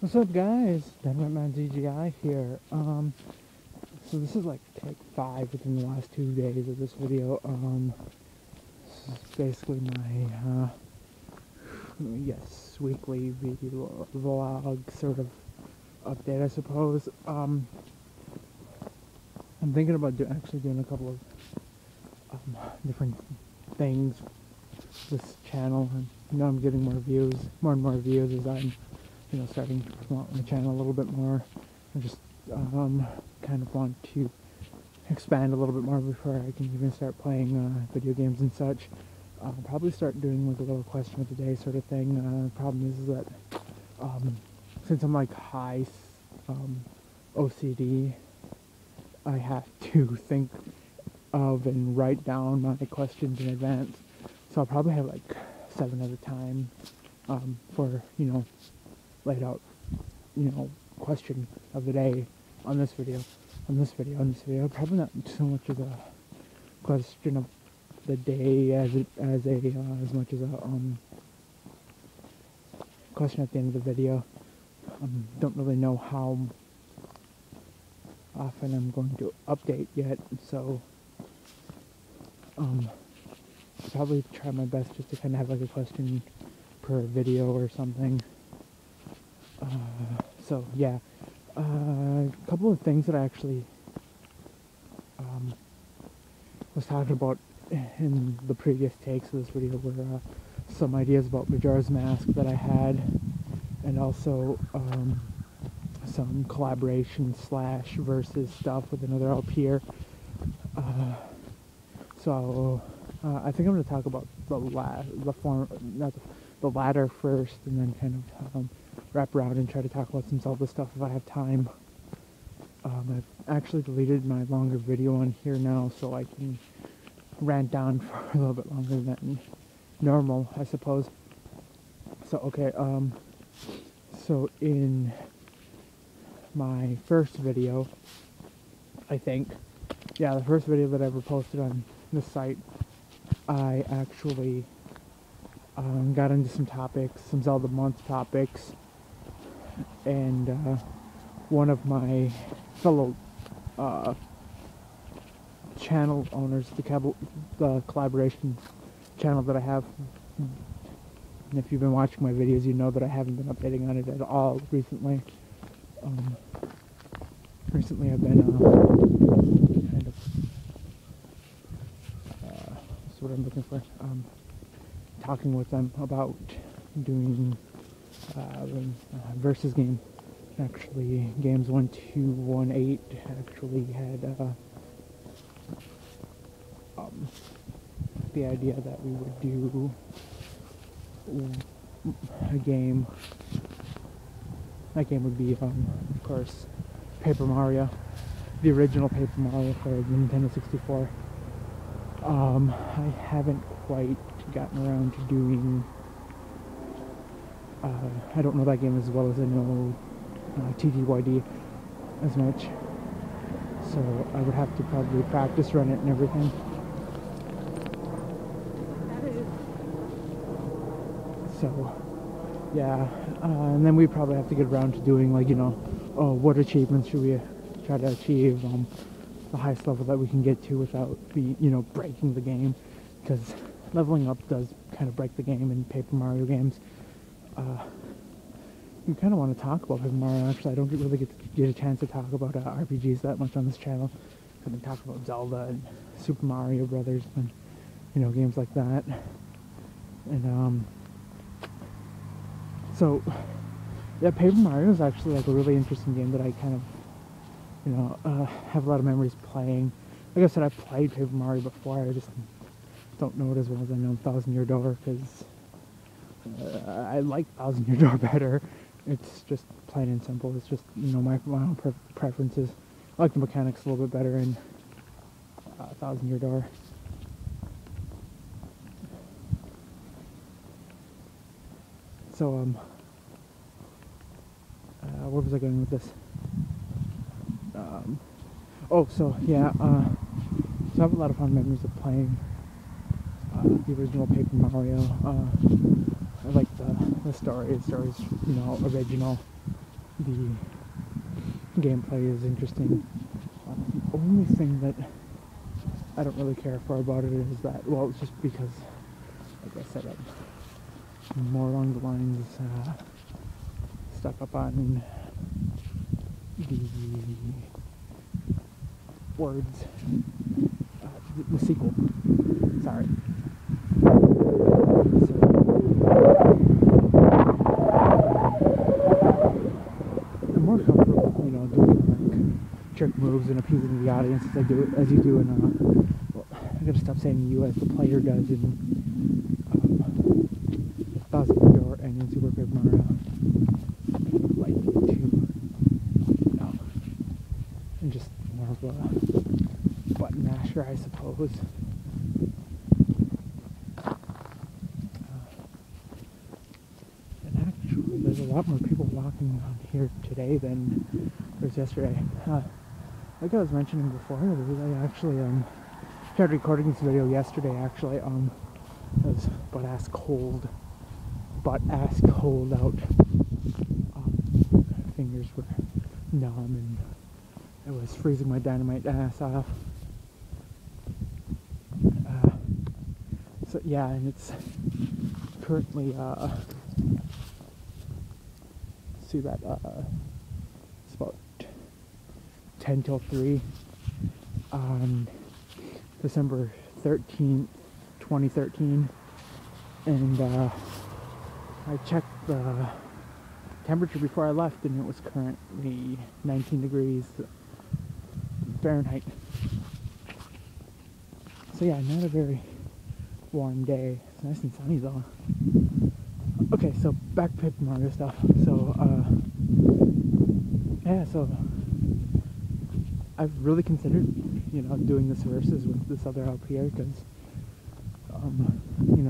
What's up, guys? Rant DGI here. So this is like take 5 within the last 2 days of this video. This is basically my, weekly video vlog sort of update, I suppose. I'm thinking about actually doing a couple of different things with this channel, and I'm getting more and more views as I'm starting to promote my channel a little bit more. I just kind of want to expand a little bit more before I can even start playing video games and such. I'll probably start doing like a little question of the day sort of thing. The problem is that since I'm like high OCD, I have to think of and write down my questions in advance. So I'll probably have like 7 at a time for laid out, question of the day on this video. Probably not so much as a question of the day as much as a question at the end of the video. Don't really know how often I'm going to update yet, so probably try my best just to kind of have like a question per video or something. So yeah, a couple of things that I actually was talking about in the previous takes of this video were some ideas about Majora's Mask that I had, and also some collaboration / versus stuff with another LPer. So I think I'm going to talk about the latter first, and then kind of wrap around and try to talk about some Zelda stuff if I have time. I've actually deleted my longer video on here now, so I can rant down for a little bit longer than normal, I suppose. So okay, so in my first video, I think, the first video that I ever posted on the site, I actually got into some topics, some Zelda month topics, and one of my fellow channel owners, the collaboration channel that I have, and if you've been watching my videos, you know that I haven't been updating on it at all recently. Recently I've been kind of what's what I'm looking for, talking with them about doing versus game. Actually, games 1, 2, 1, 8 actually had the idea that we would do a game. That game would be, of course, Paper Mario, the original Paper Mario for the Nintendo 64. I haven't quite gotten around to doing. I don't know that game as well as I know TTYD as much, so I would have to probably practice run it and everything. So yeah, and then we probably have to get around to doing like what achievements should we try to achieve, the highest level that we can get to without breaking the game, because leveling up does kind of break the game in Paper Mario games. You kind of want to talk about Paper Mario. Actually, I don't really get a chance to talk about RPGs that much on this channel. I've been talking about Zelda and Super Mario Brothers and games like that. And so yeah, Paper Mario is actually like a really interesting game that I kind of have a lot of memories playing. Like I said, I've played Paper Mario before. I just don't know it as well as I know Thousand Year Door, because I like Thousand Year Door better. It's just plain and simple. It's just my own preferences. I like the mechanics a little bit better in Thousand Year Door. So where was I going with this? So I have a lot of fond memories of playing the original Paper Mario. I like the story. The story's original. the gameplay is interesting. The only thing that I don't really care for about it is that, well, it's just because, like I said, I'm more along the lines stuck up on the words, the sequel. Sorry. So, I'm more comfortable, doing like trick moves and appeasing the audience as you do in well, I gotta stop saying you as the player does in Thousand Year Door and in Super Paper Mario. Like and just more of a button masher, I suppose. And actually, there's a lot more people walking on here today than there was yesterday. Like I was mentioning before, I actually started recording this video yesterday. Actually, it was butt-ass cold out. Fingers were numb and it was freezing my dynamite ass off. So yeah, and it's currently see that it's about 10 till 3 on December 13th, 2013, and I checked the temperature before I left and it was currently 19 degrees Fahrenheit. So yeah, not a very warm day. It's nice and sunny though. Okay, so back to Paper Mario stuff. So yeah, so I've really considered, doing this versus with this other LP here because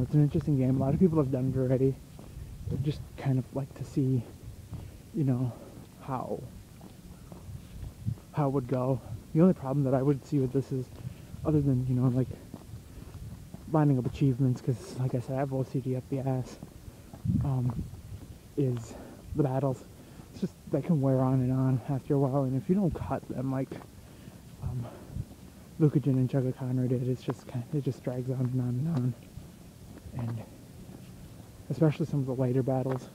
it's an interesting game. A lot of people have done it already. I just kind of like to see, how it would go. The only problem that I would see with this is, other than, like, lining up achievements, because, like I said, I have OCD up the ass, is the battles. It's just, they can wear on and on after a while, and if you don't cut them, like, Lucajin and Chugga Conner did, it just drags on and on and on. And especially some of the later battles.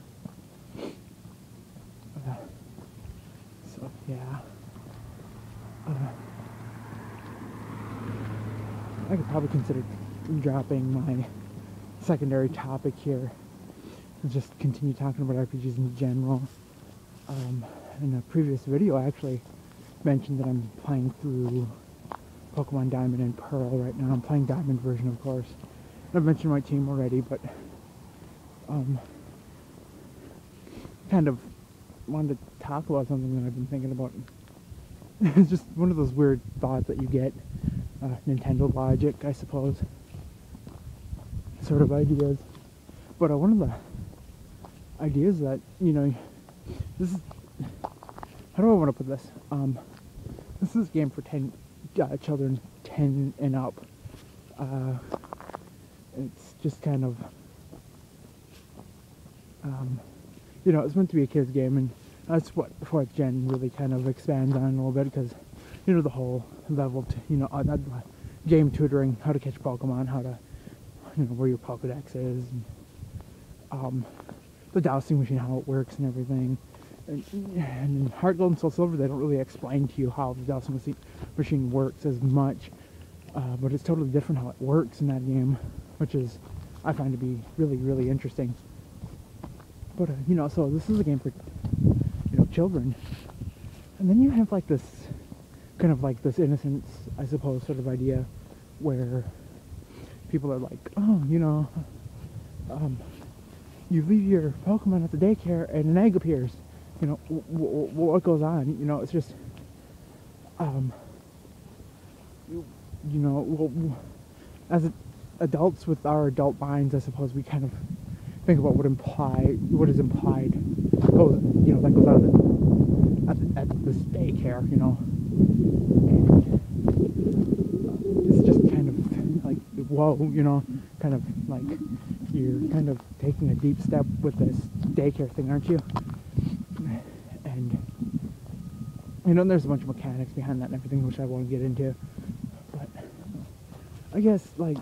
So, yeah. I could probably consider dropping my secondary topic here and just continue talking about RPGs in general. In a previous video, I actually mentioned that I'm playing through Pokemon Diamond and Pearl right now. I'm playing Diamond version, of course. I've mentioned my team already, but kind of wanted to talk about something that I've been thinking about. It's just one of those weird thoughts that you get, Nintendo logic, I suppose, sort of ideas. But one of the ideas that, this is, how do I want to put this? This is a game for children 10 and up. It's just kind of, it's meant to be a kid's game, and that's what fourth gen really kind of expands on a little bit, because, the whole level, game tutoring, how to catch Pokemon, how to, where your Pokedex is, and, the dowsing machine, how it works and everything. And in Heart Gold and Soul Silver, they don't really explain to you how the dowsing machine works as much, but it's totally different how it works in that game, which is, I find to be really, really interesting. But, so this is a game for, children. And then you have, like, this, kind of like this innocence, I suppose, sort of idea, where people are like, oh, you leave your Pokemon at the daycare and an egg appears. What goes on? It's just, as adults with our adult minds, I suppose, we kind of think about what is implied, that goes on at this daycare, and it's just kind of like, whoa, kind of like, you're kind of taking a deep step with this daycare thing, aren't you? And You know, there's a bunch of mechanics behind that and everything, which I won't get into. But I guess, like,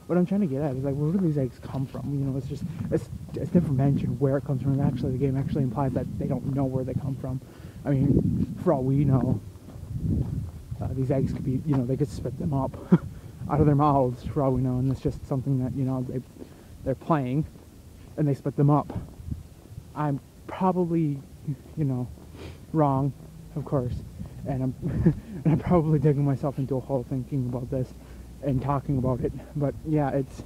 what I'm trying to get at is, like, where do these eggs come from? You know, it's never mentioned where it comes from. And actually, the game actually implies that they don't know where they come from. I mean, for all we know, these eggs could be, you know, they could spit them up out of their mouths, for all we know, and it's just something that, you know, they're playing, and they spit them up. I'm probably, you know, wrong, of course, and I'm probably digging myself into a hole thinking about this and talking about it, but yeah, it's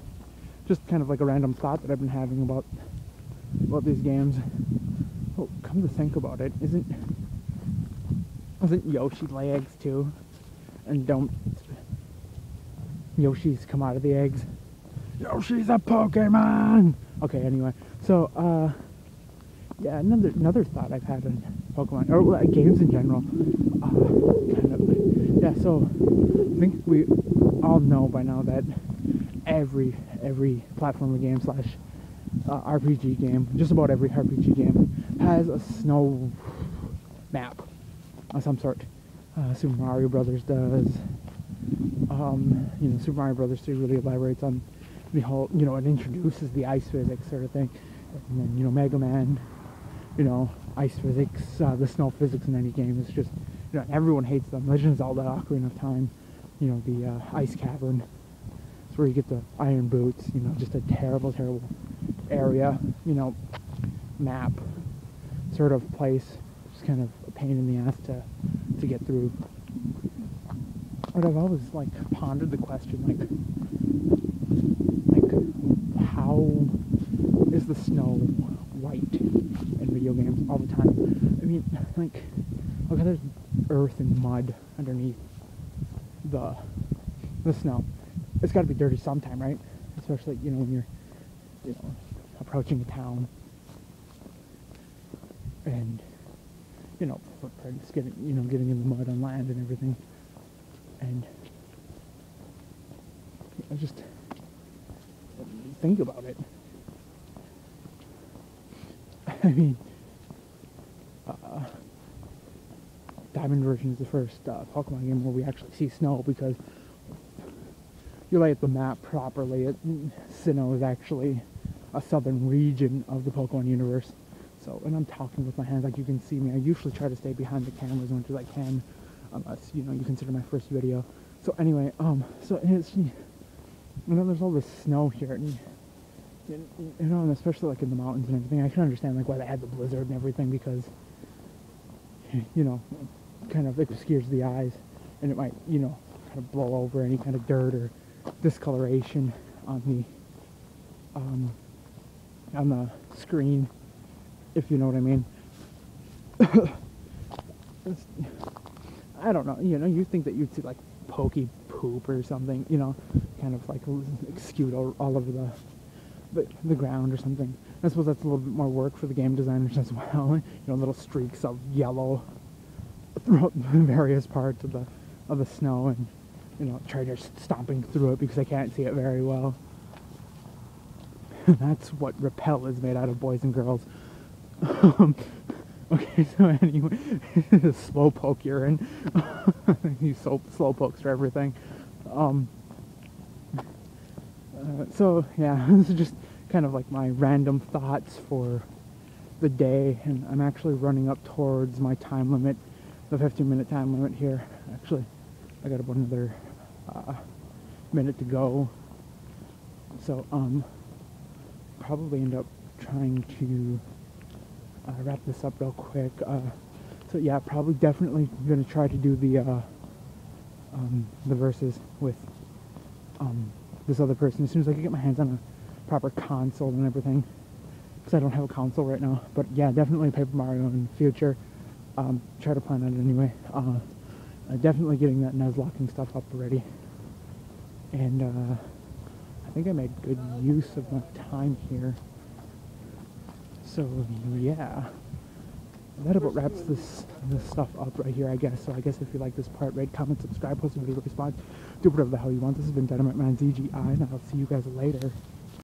just kind of like a random thought that I've been having about these games. Oh, come to think about it, isn't Yoshi lay eggs too? And don't Yoshis come out of the eggs? Yoshi's a Pokemon! Okay, anyway, so, yeah, another thought I've had on Pokemon, or games in general, kind of, yeah, so, I think we all know by now that every platformer game slash RPG game, just about every RPG game, has a snow map of some sort. Super Mario Brothers does. You know, Super Mario Brothers 3 really elaborates on the whole, you know, it introduces the ice physics sort of thing. And then, you know, Mega Man, you know, ice physics, the snow physics in any game is just, you know, everyone hates them. Legend of Zelda, Ocarina of Time, you know, the ice cavern. It's where you get the iron boots, you know, just a terrible, terrible area, you know, map sort of place. Just kind of a pain in the ass to get through. But I've always, like, pondered the question, like how is the snow white in video games all the time? I mean, like, okay, there's earth and mud underneath the snow. It's got to be dirty sometime, right? Especially, you know, when you're, you know, approaching a town, and, you know, footprints getting in the mud on land and everything, and I just think about it. I mean, Diamond version is the first Pokemon game where we actually see snow, because you lay out the map properly. Sinnoh is actually a southern region of the Pokemon universe. So, and I'm talking with my hands, like you can see me. I usually try to stay behind the camera as much as I can, unless, you know, you consider my first video. So anyway, so it's, you know, there's all this snow here, and you know, and especially like in the mountains and everything. I can understand like why they had the blizzard and everything, because, you know, it kind of obscures the eyes, and it might, you know, kind of blow over any kind of dirt or discoloration on the screen, if you know what I mean. I don't know, you know, you think that you'd see like pokey poop or something, you know, kind of like skewed all over the ground or something. I suppose that's a little bit more work for the game designers as well. You know, little streaks of yellow throughout various parts of the snow, and, you know, traders stomping through it because they can't see it very well. That's what Repel is made out of, boys and girls. Okay, so anyway, Slowpoke you're in. He Slowpokes for everything. So yeah, this is just kind of like my random thoughts for the day, and I'm actually running up towards my time limit, the 15-minute time limit here. Actually, I got about another minute to go, so probably end up trying to wrap this up real quick. So yeah, probably definitely gonna try to do the verses with this other person as soon as I can get my hands on a proper console and everything, because I don't have a console right now. But yeah, definitely Paper Mario in the future. Try to plan on it anyway. Definitely getting that Nuzlocking stuff up already, and I think I made good use of my time here. So yeah, that about wraps this stuff up right here, I guess. So I guess if you like this part, rate, comment, subscribe, post a video response, do whatever the hell you want. This has been Dynamite Man ZGI, and I'll see you guys later.